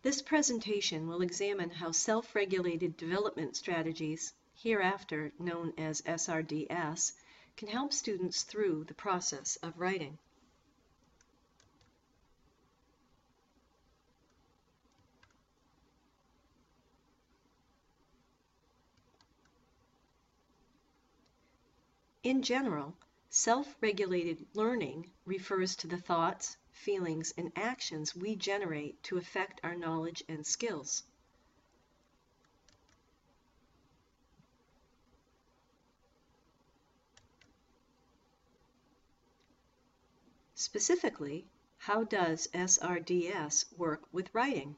This presentation will examine how self-regulated development strategies, hereafter known as SRDS, can help students through the process of writing. In general, self-regulated learning refers to the thoughts, feelings, and actions we generate to affect our knowledge and skills. Specifically, how does SRDS work with writing?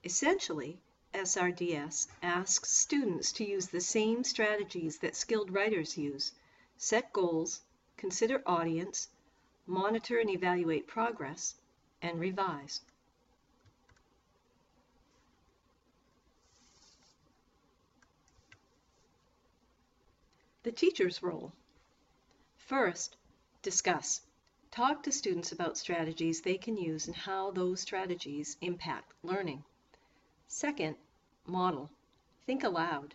Essentially, SRDS asks students to use the same strategies that skilled writers use: set goals, consider audience, monitor and evaluate progress, and revise. The teacher's role. First, discuss. Talk to students about strategies they can use and how those strategies impact learning. Second, model. Think aloud.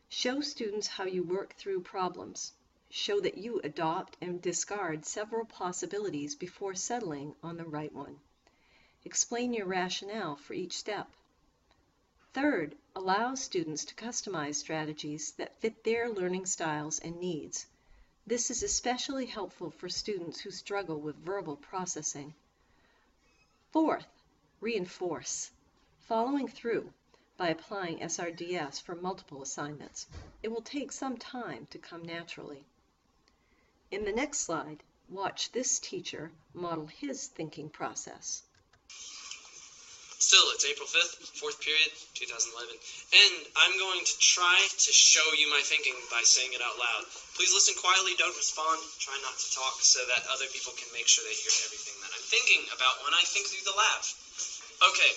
Show students how you work through problems. Show that you adopt and discard several possibilities before settling on the right one. Explain your rationale for each step. Third, allow students to customize strategies that fit their learning styles and needs. This is especially helpful for students who struggle with verbal processing. Fourth, reinforce. Following through by applying SRDS for multiple assignments. It will take some time to come naturally. In the next slide, watch this teacher model his thinking process. Still, it's April 5th, 4th period, 2011, and I'm going to try to show you my thinking by saying it out loud. Please listen quietly, don't respond, try not to talk so that other people can make sure they hear everything that I'm thinking about when I think through the lab. Okay,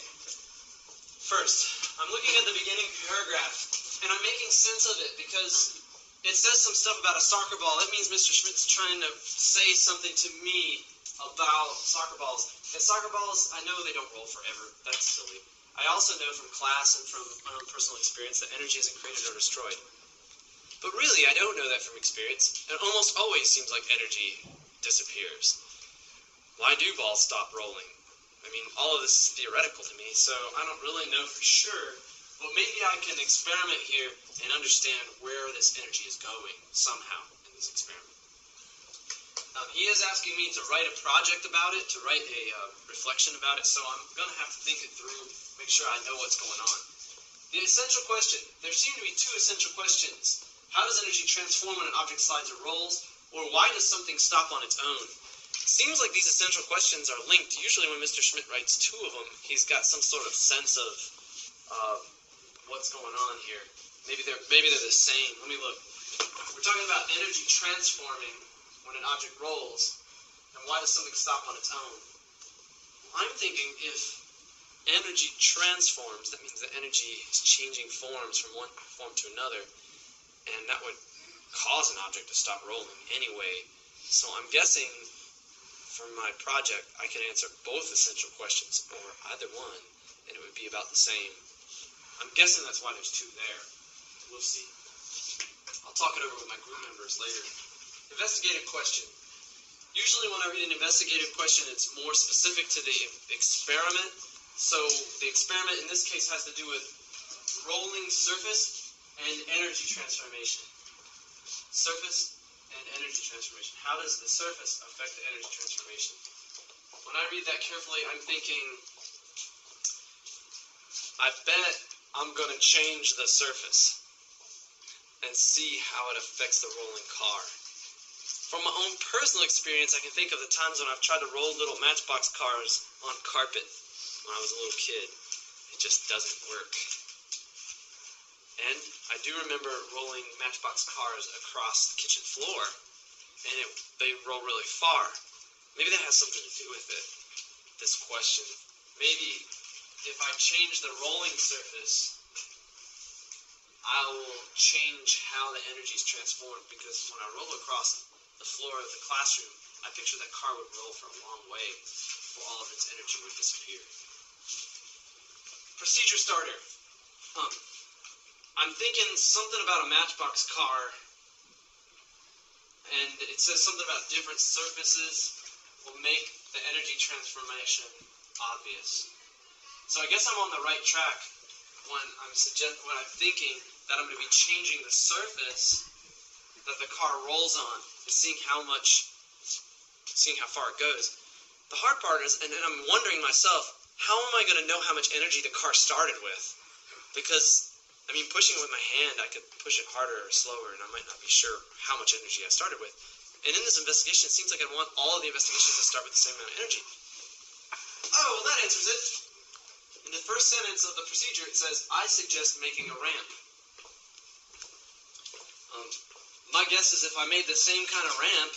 first, I'm looking at the beginning paragraph, and I'm making sense of it because it says some stuff about a soccer ball. That means Mr. Schmidt's trying to say something to me about soccer balls. And soccer balls, I know they don't roll forever. That's silly. I also know from class and from my own personal experience that energy isn't created or destroyed. But really, I don't know that from experience. It almost always seems like energy disappears. Why do balls stop rolling? I mean, all of this is theoretical to me, so I don't really know for sure. But maybe I can experiment here and understand where this energy is going somehow in this experiment. He is asking me to write a project about it, to write a reflection about it, so I'm going to have to think it through, make sure I know what's going on. The essential question, there seem to be two essential questions. How does energy transform when an object slides or rolls, or why does something stop on its own? It seems like these essential questions are linked. Usually when Mr. Schmidt writes two of them, he's got some sort of sense of what's going on here. Maybe they're the same. Let me look. We're talking about energy transforming when an object rolls, and why does something stop on its own? I'm thinking if energy transforms, that means that energy is changing forms from one form to another, and that would cause an object to stop rolling anyway. So I'm guessing for my project, I can answer both essential questions, or either one, and it would be about the same. I'm guessing that's why there's two there. We'll see. I'll talk it over with my group members later. Investigative question. Usually when I read an investigative question, it's more specific to the experiment. So the experiment in this case has to do with rolling surface and energy transformation. Surface and energy transformation. How does the surface affect the energy transformation? When I read that carefully, I'm thinking, I bet I'm going to change the surface and see how it affects the rolling car. From my own personal experience, I can think of the times when I've tried to roll little Matchbox cars on carpet when I was a little kid. It just doesn't work. And I do remember rolling Matchbox cars across the kitchen floor, and they roll really far. Maybe that has something to do with it, this question. Maybe if I change the rolling surface, I will change how the energy is transformed, because when I roll across the floor of the classroom, I picture that car would roll for a long way for all of participant's energy would disappear. Procedure starter. I'm thinking something about a matchbox car, and it says something about different surfaces will make the energy transformation obvious. So I guess I'm on the right track when I'm thinking that I'm going to be changing the surface that the car rolls on and seeing how far it goes. The hard part is, and I'm wondering myself, how am I going to know how much energy the car started with? Because, I mean, pushing it with my hand, I could push it harder or slower, and I might not be sure how much energy I started with. And in this investigation, it seems like I want all of the investigations to start with the same amount of energy. Oh, well, that answers it. In the first sentence of the procedure, it says, I suggest making a ramp. My guess is if I made the same kind of ramp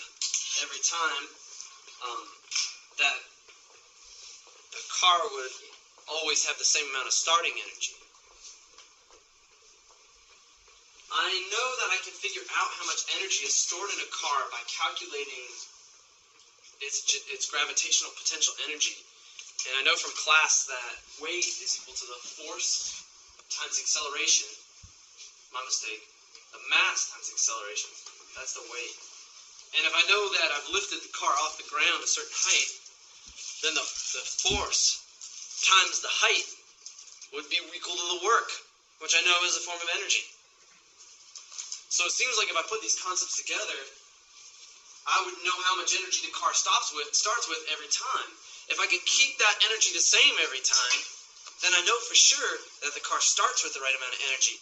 every time, that the car would always have the same amount of starting energy. I know that I can figure out how much energy is stored in a car by calculating its gravitational potential energy. And I know from class that weight is equal to the force times acceleration. My mistake. The mass times acceleration. That's the weight. And if I know that I've lifted the car off the ground a certain height, then the force times the height would be equal to the work, which I know is a form of energy. So it seems like if I put these concepts together, I would know how much energy the car starts with every time. If I could keep that energy the same every time, then I know for sure that the car starts with the right amount of energy.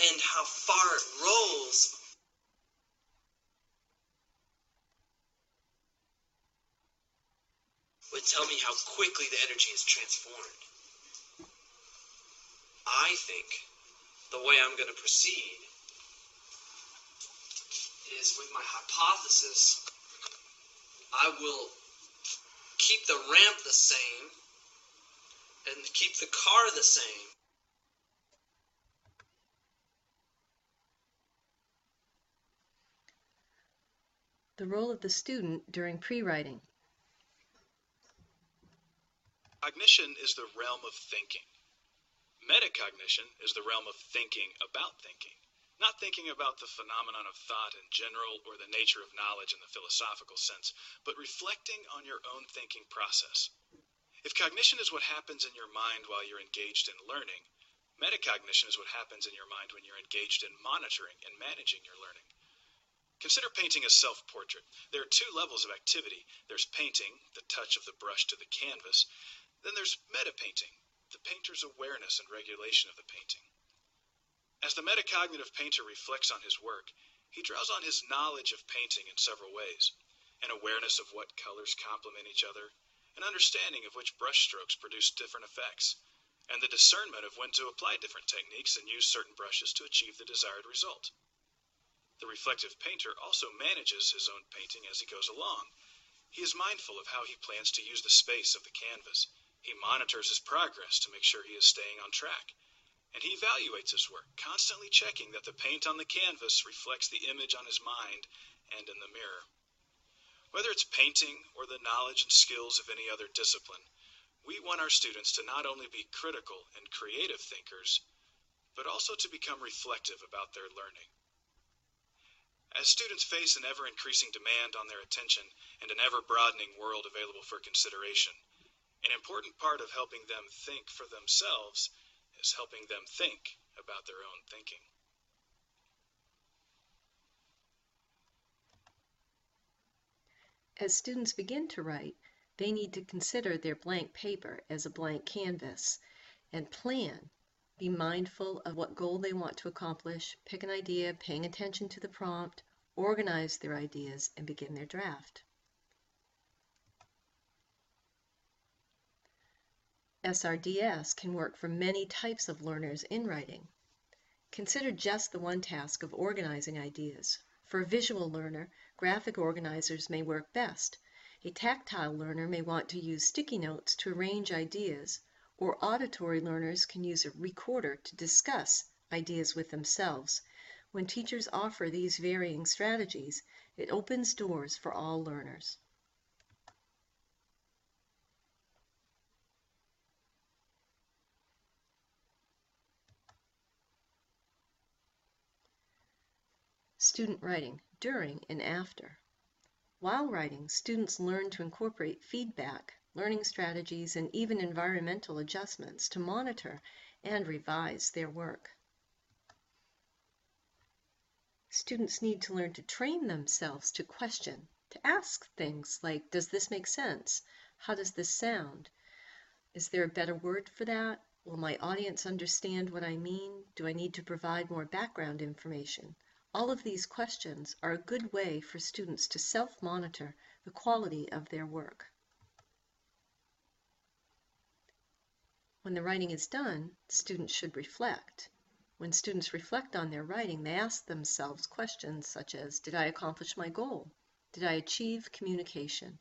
And how far it rolls would tell me how quickly the energy is transformed. I think the way I'm going to proceed is with my hypothesis. I will keep the ramp the same and keep the car the same. The role of the student during pre-writing. Cognition is the realm of thinking. Metacognition is the realm of thinking about thinking, not thinking about the phenomenon of thought in general or the nature of knowledge in the philosophical sense, but reflecting on your own thinking process. If cognition is what happens in your mind while you're engaged in learning, metacognition is what happens in your mind when you're engaged in monitoring and managing your learning. Consider painting a self-portrait. There are two levels of activity. There's painting, the touch of the brush to the canvas. Then there's meta-painting, the painter's awareness and regulation of the painting. As the metacognitive painter reflects on his work, he draws on his knowledge of painting in several ways: an awareness of what colors complement each other, an understanding of which brush strokes produce different effects, and the discernment of when to apply different techniques and use certain brushes to achieve the desired result. The reflective painter also manages his own painting as he goes along. He is mindful of how he plans to use the space of the canvas. He monitors his progress to make sure he is staying on track. And he evaluates his work, constantly checking that the paint on the canvas reflects the image on his mind and in the mirror. Whether it's painting or the knowledge and skills of any other discipline, we want our students to not only be critical and creative thinkers, but also to become reflective about their learning. As students face an ever-increasing demand on their attention and an ever-broadening world available for consideration, an important part of helping them think for themselves is helping them think about their own thinking. As students begin to write, they need to consider their blank paper as a blank canvas and plan. Be mindful of what goal they want to accomplish, pick an idea, paying attention to the prompt, organize their ideas, and begin their draft. SRDS can work for many types of learners in writing. Consider just the one task of organizing ideas. For a visual learner, graphic organizers may work best. A tactile learner may want to use sticky notes to arrange ideas, or auditory learners can use a recorder to discuss ideas with themselves. When teachers offer these varying strategies, it opens doors for all learners. Student writing during and after. While writing, students learn to incorporate feedback, learning strategies, and even environmental adjustments to monitor and revise their work. Students need to learn to train themselves to question, to ask things like, does this make sense? How does this sound? Is there a better word for that? Will my audience understand what I mean? Do I need to provide more background information? All of these questions are a good way for students to self-monitor the quality of their work. When the writing is done, students should reflect. When students reflect on their writing, they ask themselves questions such as, did I accomplish my goal? Did I achieve communication?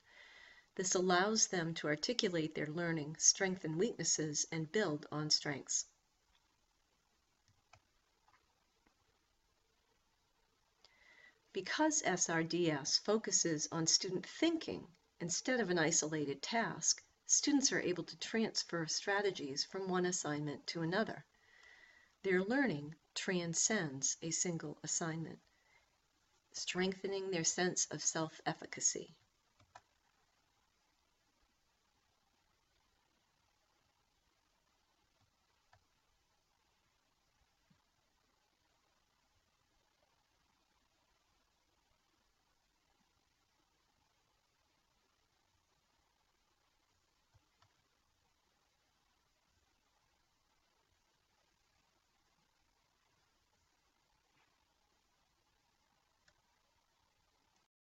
This allows them to articulate their learning, strengthen weaknesses, and build on strengths. Because SRDS focuses on student thinking instead of an isolated task, students are able to transfer strategies from one assignment to another. Their learning transcends a single assignment, strengthening their sense of self-efficacy.